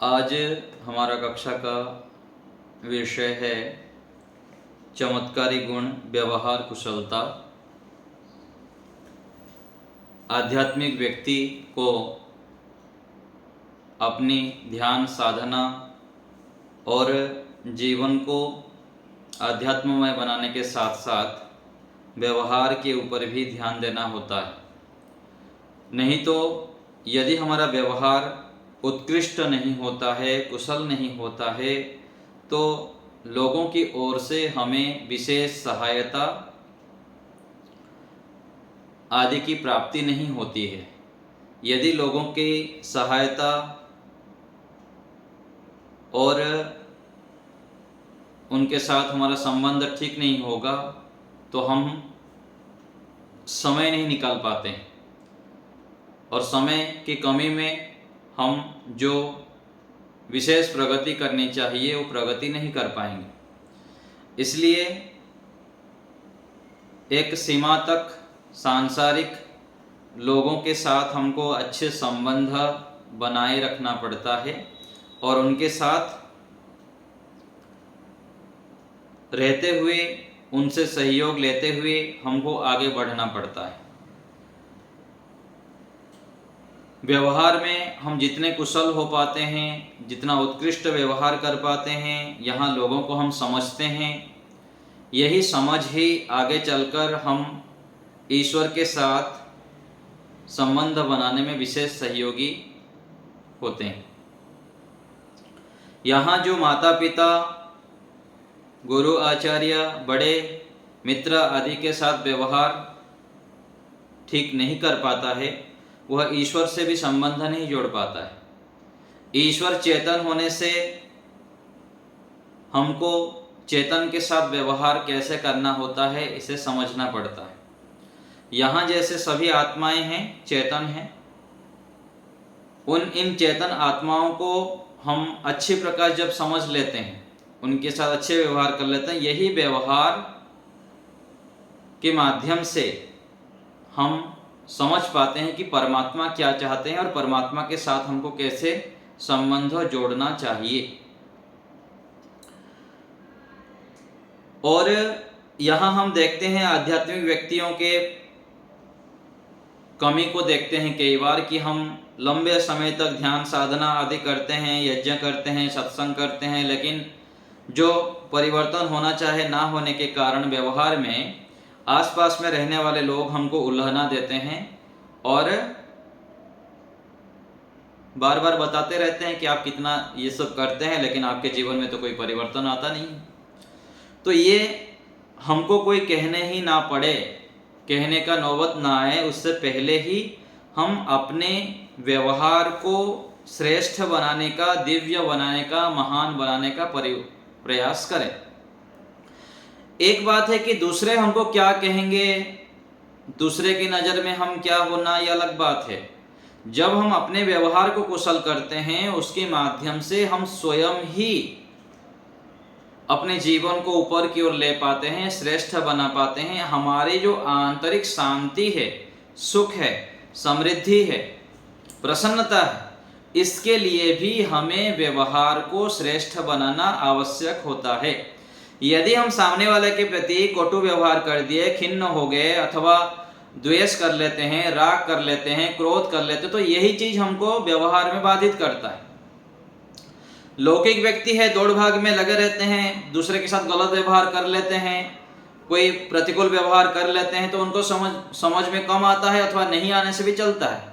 आज हमारा कक्षा का विषय है चमत्कारी गुण व्यवहार कुशलता। आध्यात्मिक व्यक्ति को अपनी ध्यान साधना और जीवन को आध्यात्ममय बनाने के साथ साथ व्यवहार के ऊपर भी ध्यान देना होता है। नहीं तो यदि हमारा व्यवहार उत्कृष्ट नहीं होता है, कुशल नहीं होता है, तो लोगों की ओर से हमें विशेष सहायता आदि की प्राप्ति नहीं होती है। यदि लोगों की सहायता और उनके साथ हमारा संबंध ठीक नहीं होगा तो हम समय नहीं निकाल पाते हैं, और समय की कमी में हम जो विशेष प्रगति करनी चाहिए वो प्रगति नहीं कर पाएंगे। इसलिए एक सीमा तक सांसारिक लोगों के साथ हमको अच्छे संबंध बनाए रखना पड़ता है और उनके साथ रहते हुए उनसे सहयोग लेते हुए हमको आगे बढ़ना पड़ता है। व्यवहार में हम जितने कुशल हो पाते हैं, जितना उत्कृष्ट व्यवहार कर पाते हैं, यहाँ लोगों को हम समझते हैं, यही समझ ही आगे चलकर हम ईश्वर के साथ संबंध बनाने में विशेष सहयोगी होते हैं। यहाँ जो माता पिता, गुरु आचार्य, बड़े मित्र आदि के साथ व्यवहार ठीक नहीं कर पाता है, वह ईश्वर से भी संबंध नहीं जोड़ पाता है। ईश्वर चेतन होने से हमको चेतन के साथ व्यवहार कैसे करना होता है इसे समझना पड़ता है। यहाँ जैसे सभी आत्माएं हैं, चेतन हैं, इन चेतन आत्माओं को हम अच्छी प्रकार जब समझ लेते हैं, उनके साथ अच्छे व्यवहार कर लेते हैं, यही व्यवहार के माध्यम से हम समझ पाते हैं कि परमात्मा क्या चाहते हैं और परमात्मा के साथ हमको कैसे संबंध जोड़ना चाहिए। और यहाँ हम देखते हैं आध्यात्मिक व्यक्तियों के कमी को देखते हैं कई बार कि हम लंबे समय तक ध्यान साधना आदि करते हैं, यज्ञ करते हैं, सत्संग करते हैं, लेकिन जो परिवर्तन होना चाहे ना होने के कारण व्यवहार में आसपास में रहने वाले लोग हमको उल्हाना देते हैं और बार बार बताते रहते हैं कि आप कितना ये सब करते हैं लेकिन आपके जीवन में तो कोई परिवर्तन आता नहीं। तो ये हमको कोई कहने ही ना पड़े, कहने का नौबत ना आए, उससे पहले ही हम अपने व्यवहार को श्रेष्ठ बनाने का, दिव्य बनाने का, महान बनाने का प्रयास करें। एक बात है कि दूसरे हमको क्या कहेंगे, दूसरे की नज़र में हम क्या होना, यह अलग बात है। जब हम अपने व्यवहार को कुशल करते हैं, उसके माध्यम से हम स्वयं ही अपने जीवन को ऊपर की ओर ले पाते हैं, श्रेष्ठ बना पाते हैं। हमारी जो आंतरिक शांति है, सुख है, समृद्धि है, प्रसन्नता है, इसके लिए भी हमें व्यवहार को श्रेष्ठ बनाना आवश्यक होता है। यदि हम सामने वाले के प्रति कटु व्यवहार कर दिए, खिन्न हो गए अथवा द्वेष कर लेते हैं, राग कर लेते हैं, क्रोध कर लेते हैं, तो यही चीज हमको व्यवहार में बाधित करता है। लौकिक व्यक्ति है, दौड़ भाग में लगे रहते हैं, दूसरे के साथ गलत व्यवहार कर लेते हैं, कोई प्रतिकूल व्यवहार कर लेते हैं, तो उनको समझ में कम आता है अथवा नहीं आने से भी चलता है।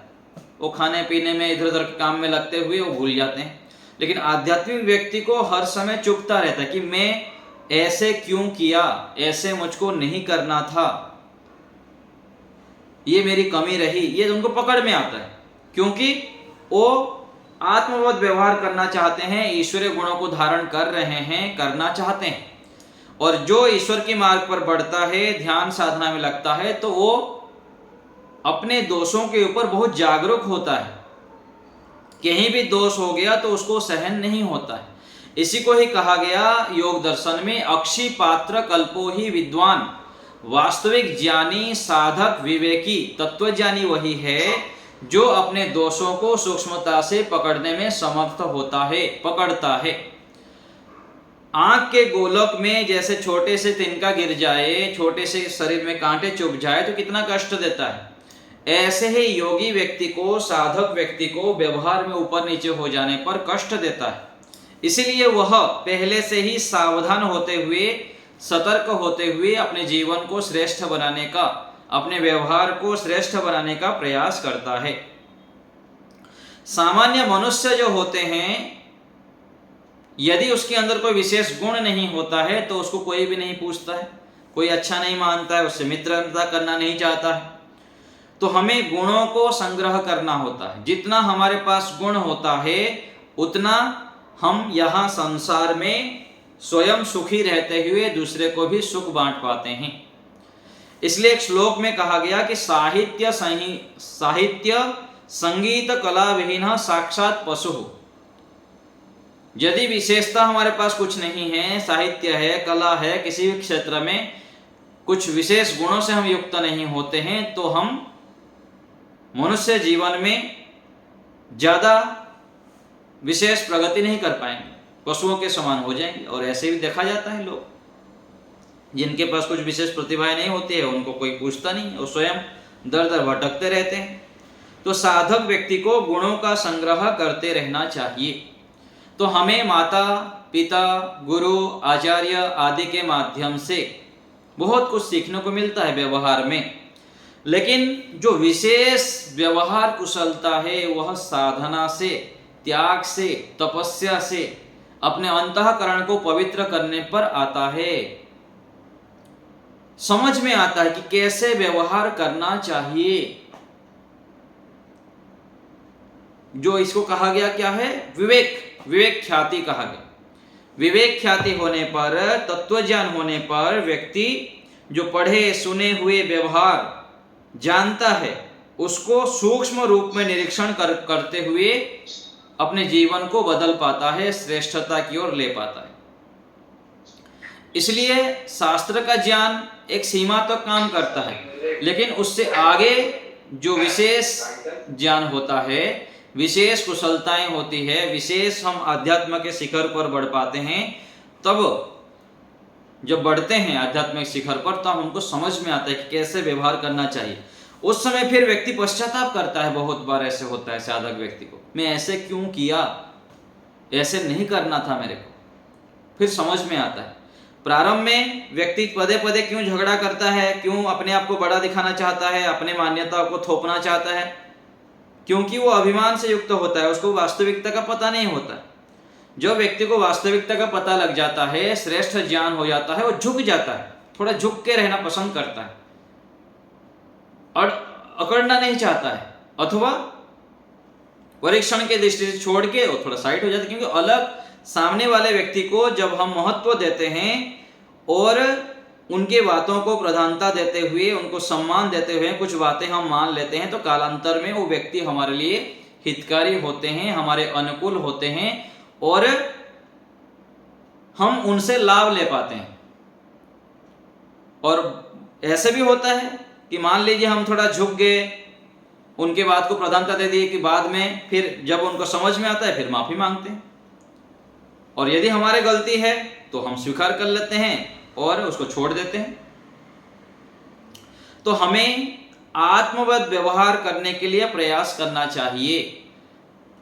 वो खाने पीने में इधर उधर काम में लगते हुए वो भूल जाते हैं। लेकिन आध्यात्मिक व्यक्ति को हर समय चुभता रहता है कि मैं ऐसे क्यों किया, ऐसे मुझको नहीं करना था, ये मेरी कमी रही, ये उनको पकड़ में आता है, क्योंकि वो आत्मवत व्यवहार करना चाहते हैं, ईश्वरीय गुणों को धारण कर रहे हैं, करना चाहते हैं। और जो ईश्वर के मार्ग पर बढ़ता है, ध्यान साधना में लगता है, तो वो अपने दोषों के ऊपर बहुत जागरूक होता है। कहीं भी दोष हो गया तो उसको सहन नहीं होता है। इसी को ही कहा गया योग दर्शन में, अक्षी पात्र कल्पो ही विद्वान, वास्तविक ज्ञानी, साधक, विवेकी, तत्वज्ञानी वही है जो अपने दोषों को सूक्ष्मता से पकड़ने में समर्थ पकड़ता है। आंख के गोलक में जैसे छोटे से तिनका गिर जाए, छोटे से शरीर में कांटे चुभ जाए तो कितना कष्ट देता है, ऐसे ही योगी व्यक्ति को, साधक व्यक्ति को व्यवहार में ऊपर नीचे हो जाने पर कष्ट देता है। इसलिए वह पहले से ही सावधान होते हुए, सतर्क होते हुए अपने जीवन को श्रेष्ठ बनाने का, अपने व्यवहार को श्रेष्ठ बनाने का प्रयास करता है। सामान्य मनुष्य जो होते हैं, यदि उसके अंदर कोई विशेष गुण नहीं होता है तो उसको कोई भी नहीं पूछता है, कोई अच्छा नहीं मानता है, उससे मित्रता करना नहीं चाहता है। तो हमें गुणों को संग्रह करना होता है। जितना हमारे पास गुण होता है उतना हम यहाँ संसार में स्वयं सुखी रहते हुए दूसरे को भी सुख बांट पाते हैं। इसलिए एक श्लोक में कहा गया कि साहित्य संगीत कला विहीन साक्षात पशु। यदि विशेषता हमारे पास कुछ नहीं है, साहित्य है, कला है, किसी भी क्षेत्र में कुछ विशेष गुणों से हम युक्त नहीं होते हैं, तो हम मनुष्य जीवन में ज्यादा विशेष प्रगति नहीं कर पाएंगे, पशुओं के समान हो जाएंगे। और ऐसे भी देखा जाता है, लोग जिनके पास कुछ विशेष प्रतिभाएं नहीं होती है उनको कोई पूछता नहीं, वो स्वयं दर दर भटकते रहते हैं। तो साधक व्यक्ति को गुणों का संग्रह करते रहना चाहिए। तो हमें माता पिता, गुरु, आचार्य आदि के माध्यम से बहुत कुछ सीखने को मिलता है व्यवहार में, लेकिन जो विशेष व्यवहार कुशलता है वह साधना से, त्याग से, तपस्या से, अपने अंतःकरण को पवित्र करने पर आता है। समझ में आता है कि कैसे व्यवहार करना चाहिए। जो इसको कहा गया क्या है, विवेक ख्याति कहा गया। विवेक ख्याति होने पर, तत्व ज्ञान होने पर व्यक्ति जो पढ़े सुने हुए व्यवहार जानता है उसको सूक्ष्म रूप में निरीक्षण करते हुए अपने जीवन को बदल पाता है, श्रेष्ठता की ओर ले पाता है। इसलिए शास्त्र का ज्ञान एक सीमा तक काम करता है, लेकिन उससे आगे जो विशेष ज्ञान होता है, विशेष कुशलताएं होती है, विशेष हम आध्यात्म के शिखर पर बढ़ पाते हैं। तब जब बढ़ते हैं आध्यात्मिक शिखर पर तो हमको समझ में आता है कि कैसे व्यवहार करना चाहिए। उस समय फिर व्यक्ति पश्चाताप करता है। बहुत बार ऐसे होता है साधक व्यक्ति को, मैं ऐसे क्यों किया, ऐसे नहीं करना था मेरे को। फिर समझ में आता है। प्रारंभ में व्यक्ति पदे पदे क्यों झगड़ा करता है, क्यों अपने आप को बड़ा दिखाना चाहता है, अपने मान्यता को थोपना चाहता है, क्योंकि वो अभिमान से युक्त होता है, उसको वास्तविकता का पता नहीं होता। जो व्यक्ति को वास्तविकता का पता लग जाता है, श्रेष्ठ ज्ञान हो जाता है, वो झुक जाता है, थोड़ा झुक के रहना पसंद करता है और अकड़ना नहीं चाहता है, अथवा परीक्षण के दृष्टि से छोड़ के वो थोड़ा साइड हो जाता है। क्योंकि अलग सामने वाले व्यक्ति को जब हम महत्व देते हैं और उनके बातों को प्रधानता देते हुए, उनको सम्मान देते हुए कुछ बातें हम मान लेते हैं, तो कालांतर में वो व्यक्ति हमारे लिए हितकारी होते हैं, हमारे अनुकूल होते हैं और हम उनसे लाभ ले पाते हैं। और ऐसे भी होता है कि मान लीजिए हम थोड़ा झुक गए, उनके बात को प्रधानता दे दी कि बाद में फिर जब उनको समझ में आता है फिर माफी मांगते हैं, और यदि हमारी गलती है तो हम स्वीकार कर लेते हैं और उसको छोड़ देते हैं। तो हमें आत्मवत व्यवहार करने के लिए प्रयास करना चाहिए।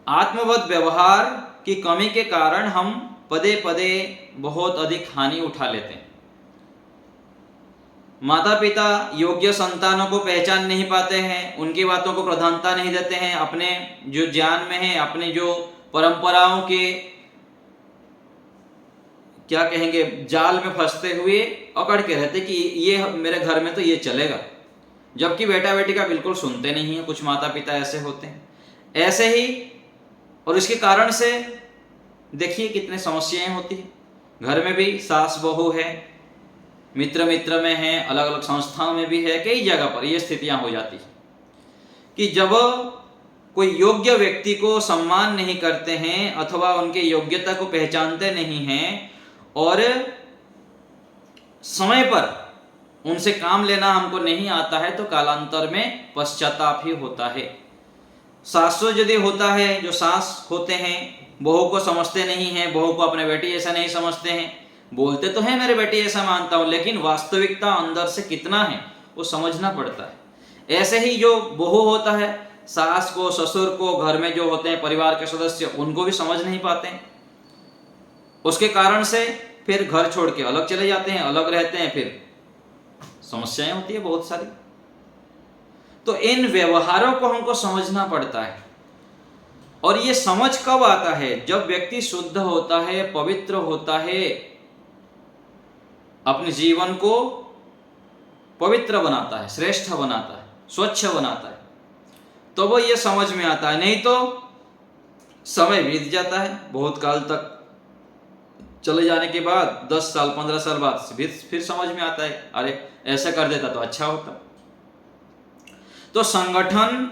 आत्मवत व्यवहार की कमी के कारण हम पदे पदे बहुत अधिक हानि उठा लेते हैं। माता पिता योग्य संतानों को पहचान नहीं पाते हैं, उनकी बातों को प्रधानता नहीं देते हैं, अपने जो ज्ञान में है, अपने जो परंपराओं के क्या कहेंगे जाल में फंसते हुए अकड़ के रहते कि ये मेरे घर में तो ये चलेगा, जबकि बेटा बेटी का बिल्कुल सुनते नहीं है। कुछ माता पिता ऐसे होते हैं। ऐसे ही और इसके कारण से देखिए कितने समस्याएं होती है। घर में भी सास बहू है, मित्र में है, अलग अलग संस्थाओं में भी है, कई जगह पर ये स्थितियां हो जाती है कि जब कोई योग्य व्यक्ति को सम्मान नहीं करते हैं अथवा उनके योग्यता को पहचानते नहीं हैं और समय पर उनसे काम लेना हमको नहीं आता है, तो कालांतर में पश्चाताप ही होता है। सासू यदि होता है, जो सास होते हैं बहू को समझते नहीं हैं, बहू को अपने बेटी ऐसा नहीं समझते हैं, बोलते तो है मेरे बेटी ऐसा मानता हूँ, लेकिन वास्तविकता अंदर से कितना है वो समझना पड़ता है। ऐसे ही जो बहू होता है, सास को, ससुर को, घर में जो होते हैं परिवार के सदस्य, उनको भी समझ नहीं पाते हैं। उसके कारण से फिर घर छोड़ के अलग चले जाते हैं, अलग रहते हैं, फिर समस्याएं होती है बहुत सारी। तो इन व्यवहारों को हमको समझना पड़ता है। और ये समझ कब आता है? जब व्यक्ति शुद्ध होता है, पवित्र होता है, अपने जीवन को पवित्र बनाता है, श्रेष्ठ बनाता है, स्वच्छ बनाता है, तो वो ये समझ में आता है। नहीं तो समय बीत जाता है, बहुत काल तक चले जाने के बाद 10 साल 15 साल बाद फिर समझ में आता है, अरे ऐसा कर देता तो अच्छा होता। तो संगठन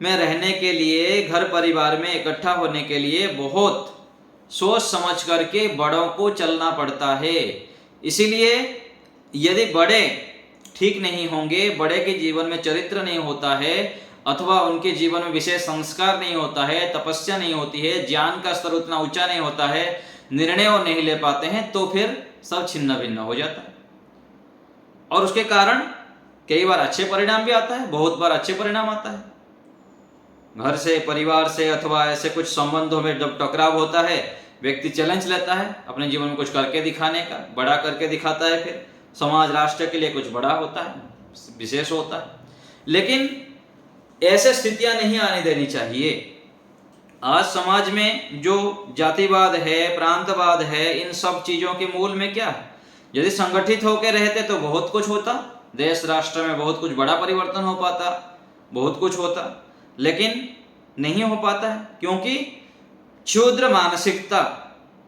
में रहने के लिए, घर परिवार में इकट्ठा होने के लिए बहुत सोच समझ करके बड़ों को चलना पड़ता है। इसीलिए यदि बड़े ठीक नहीं होंगे, बड़े के जीवन में चरित्र नहीं होता है, अथवा उनके जीवन में विशेष संस्कार नहीं होता है, तपस्या नहीं होती है, ज्ञान का स्तर उतना ऊंचा नहीं होता है, निर्णय वो नहीं ले पाते हैं, तो फिर सब छिन्न भिन्न हो जाता है। और उसके कारण कई बार अच्छे परिणाम भी आता है, बहुत बार अच्छे परिणाम आता है। घर से, परिवार से, अथवा ऐसे कुछ संबंधों में जब टकराव होता है, व्यक्ति चैलेंज लेता है अपने जीवन में कुछ करके दिखाने का, बड़ा करके दिखाता है, फिर समाज राष्ट्र के लिए कुछ बड़ा होता है, विशेष होता है। लेकिन ऐसे स्थितियां नहीं आने देनी चाहिए। आज समाज में जो जातिवाद है, प्रांतवाद है, इन सब चीजों के मूल में क्या है? यदि संगठित होकर रहते तो बहुत कुछ होता, देश राष्ट्र में बहुत कुछ बड़ा परिवर्तन हो पाता, बहुत कुछ होता, लेकिन नहीं हो पाता है। क्योंकि क्षुद्र मानसिकता,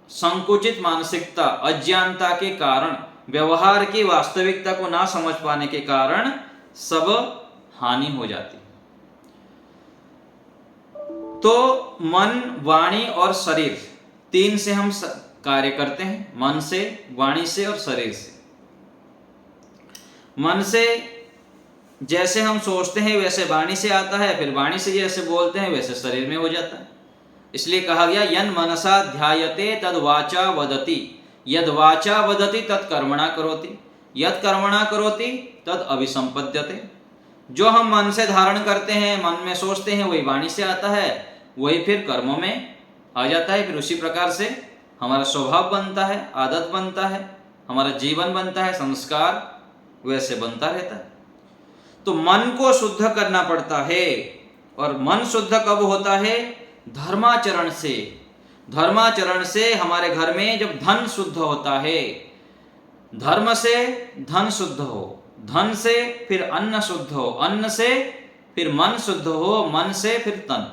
संकुचित मानसिकता, अज्ञानता के कारण, व्यवहार की वास्तविकता को ना समझ पाने के कारण सब हानि हो जाती। तो मन, वाणी और शरीर, तीन से हम कार्य करते हैं, मन से, वाणी से और शरीर से। मन से जैसे हम सोचते हैं वैसे वाणी से आता है, फिर वाणी से जैसे बोलते हैं वैसे शरीर में हो जाता है। इसलिए कहा गया यन मनसा ध्यायते तद वाचा वदति, यद वाचा वदति तद कर्मणा करोति, यद कर्मणा करोति तद अभिसंपद्यते। जो हम मन से धारण करते हैं, मन में सोचते हैं, वही वाणी से आता है, वही फिर कर्मों में आ जाता है। फिर उसी प्रकार से हमारा स्वभाव बनता है, आदत बनता है, हमारा जीवन बनता है, संस्कार वैसे बनता रहता है। तो मन को शुद्ध करना पड़ता है। और मन शुद्ध कब होता है? धर्माचरण से। धर्माचरण से हमारे घर में जब धन शुद्ध होता है, धर्म से धन शुद्ध हो, धन से फिर अन्न शुद्ध हो, अन्न से फिर मन शुद्ध हो, मन से फिर तन।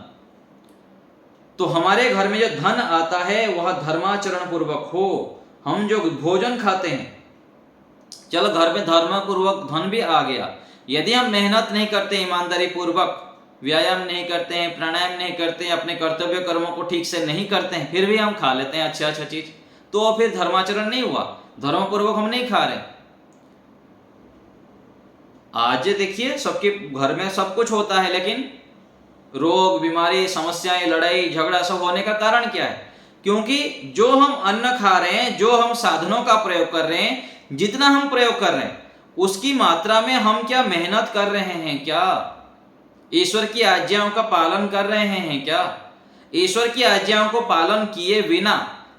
तो हमारे घर में जो धन आता है वह धर्माचरण पूर्वक हो। हम जो भोजन खाते हैं, चलो घर में धर्म पूर्वक धन भी आ गया, यदि हम मेहनत नहीं करते, ईमानदारी पूर्वक व्यायाम नहीं करते हैं, प्राणायाम नहीं करते हैं, अपने कर्तव्य कर्मों को ठीक से नहीं करते हैं, फिर भी हम खा लेते हैं अच्छा चीज, तो फिर धर्माचरण नहीं हुआ, धर्म पूर्वक हम नहीं खा रहे। आज देखिए सबके घर में सब कुछ होता है, लेकिन रोग, बीमारी, समस्याएं, लड़ाई झगड़ा सब होने का कारण क्या है? क्योंकि जो हम अन्न खा रहे हैं, जो हम साधनों का प्रयोग कर रहे हैं, जितना हम प्रयोग कर रहे हैं उसकी मात्रा में हम क्या मेहनत कर रहे हैं? क्या ईश्वर की आज्ञाओं का पालन कर रहे हैं? क्या ईश्वर की आज्ञाओं को पालन किए बिना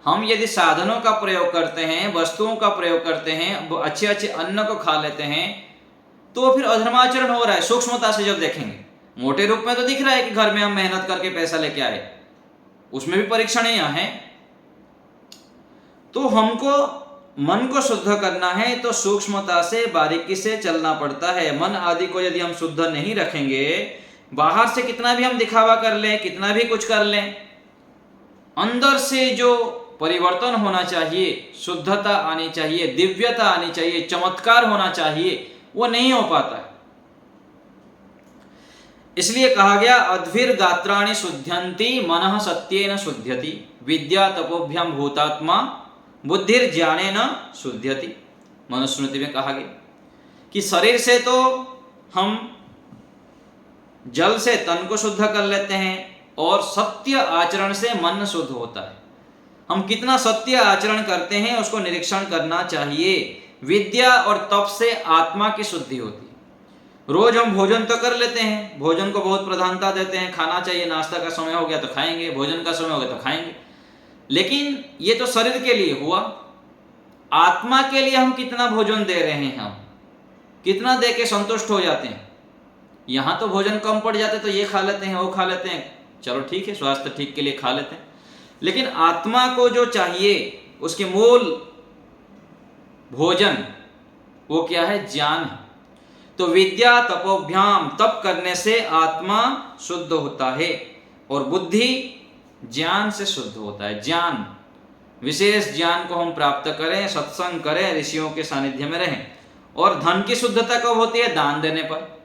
हम यदि साधनों का प्रयोग करते हैं, वस्तुओं का प्रयोग करते हैं, अच्छे अच्छे अन्न को खा लेते हैं, तो फिर अधर्माचरण हो रहा है। सूक्ष्मता से जब देखेंगे, मोटे रूप में तो दिख रहा है कि घर में हम मेहनत करके पैसा लेके आए, उसमें भी परीक्षणीय है। तो हमको मन को शुद्ध करना है तो सूक्ष्मता से, बारीकी से चलना पड़ता है। मन आदि को यदि हम शुद्ध नहीं रखेंगे, बाहर से कितना भी हम दिखावा कर लें, कितना भी कुछ कर लें, अंदर से जो परिवर्तन होना चाहिए, शुद्धता आनी चाहिए, दिव्यता आनी चाहिए, चमत्कार होना चाहिए, वो नहीं हो पाता है। इसलिए कहा गया अद्भिर गात्राणि शुद्ध्यन्ति मनः सत्येन शुद्ध्यति, विद्या तपोभ्याम भूतात्मा बुद्धिर ज्ञानेन शुद्ध्यति। मनुस्मृति में कहा गया कि शरीर से तो हम जल से तन को शुद्ध कर लेते हैं और सत्य आचरण से मन शुद्ध होता है। हम कितना सत्य आचरण करते हैं उसको निरीक्षण करना चाहिए। विद्या और तप से आत्मा की शुद्धि होती है। रोज हम भोजन तो कर लेते हैं, भोजन को बहुत प्रधानता देते हैं, खाना चाहिए, नाश्ता का समय हो गया तो खाएंगे, भोजन का समय हो गया तो खाएंगे, लेकिन ये तो शरीर के लिए हुआ। आत्मा के लिए हम कितना भोजन दे रहे हैं, हम कितना दे के संतुष्ट हो जाते हैं। यहाँ तो भोजन कम पड़ जाते तो ये खा लेते हैं, वो खा लेते हैं, चलो ठीक है, स्वास्थ्य ठीक के लिए खा लेते हैं, लेकिन आत्मा को जो चाहिए उसके मूल भोजन वो क्या है? ज्ञान है। तो विद्या तपोभ्याम, तप करने से आत्मा शुद्ध होता है और बुद्धि ज्ञान से शुद्ध होता है। ज्ञान, विशेष ज्ञान को हम प्राप्त करें, सत्संग करें, ऋषियों के सानिध्य में रहें। और धन की शुद्धता कब होती है? दान देने पर।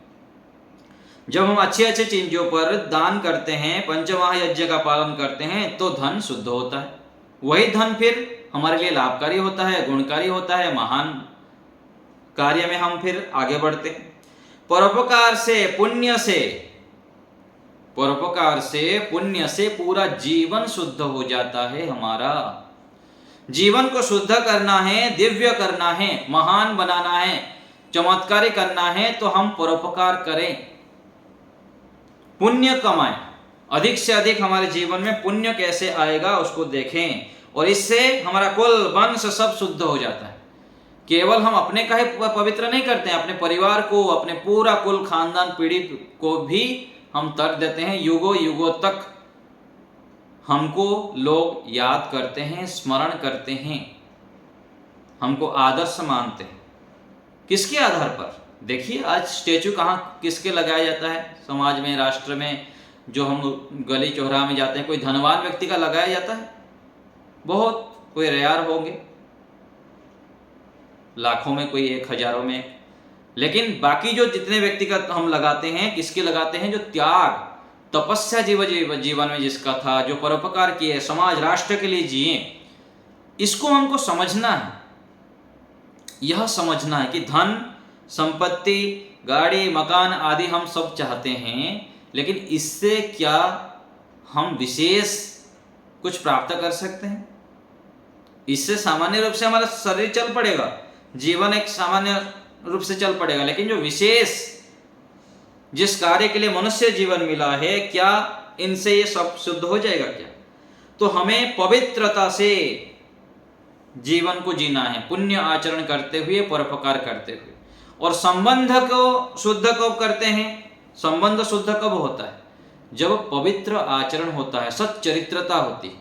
जब हम अच्छे अच्छे चीजों पर दान करते हैं, पंचमहायज्ञ का पालन करते हैं, तो धन शुद्ध होता है। वही धन फिर हमारे लिए लाभकारी होता है, गुणकारी होता है, महान कार्य में हम फिर आगे बढ़ते हैं। परोपकार से, पुण्य से, परोपकार से, पुण्य से पूरा जीवन शुद्ध हो जाता है। हमारा जीवन को शुद्ध करना है, दिव्य करना है, महान बनाना है, चमत्कारी करना है, तो हम परोपकार करें, पुण्य कमाएं। अधिक से अधिक हमारे जीवन में पुण्य कैसे आएगा उसको देखें, और इससे हमारा कुल वंश सब शुद्ध हो जाता है। केवल हम अपने का ही पवित्र नहीं करते हैं, अपने परिवार को, अपने पूरा कुल खानदान पीढ़ी को भी हम तर देते हैं। युगों युगों तक हमको लोग याद करते हैं, स्मरण करते हैं, हमको आदर्श मानते हैं। किसके आधार पर? देखिए आज स्टेचू कहाँ किसके लगाया जाता है समाज में, राष्ट्र में। जो हम गली चौराहा में जाते हैं, कोई धनवान व्यक्ति का लगाया जाता है, बहुत कोई रेयर होंगे, लाखों में कोई एक, हजारों में। लेकिन बाकी जो जितने व्यक्ति का हम लगाते हैं, किसके लगाते हैं? जो त्याग, तपस्या जीवन में जिसका था, जो परोपकार किए, समाज राष्ट्र के लिए जिए। इसको हमको समझना है, यह समझना है कि धन संपत्ति, गाड़ी, मकान आदि हम सब चाहते हैं, लेकिन इससे क्या हम विशेष कुछ प्राप्त कर सकते हैं? इससे सामान्य रूप से हमारा शरीर चल पड़ेगा, जीवन एक सामान्य रूप से चल पड़ेगा, लेकिन जो विशेष जिस कार्य के लिए मनुष्य जीवन मिला है, क्या इनसे ये सब शुद्ध हो जाएगा क्या? तो हमें पवित्रता से जीवन को जीना है, पुण्य आचरण करते हुए, परोपकार करते हुए। और संबंध को शुद्ध कब करते हैं? संबंध शुद्ध कब होता है? जब पवित्र आचरण होता है, सच्चरित्रता होती है।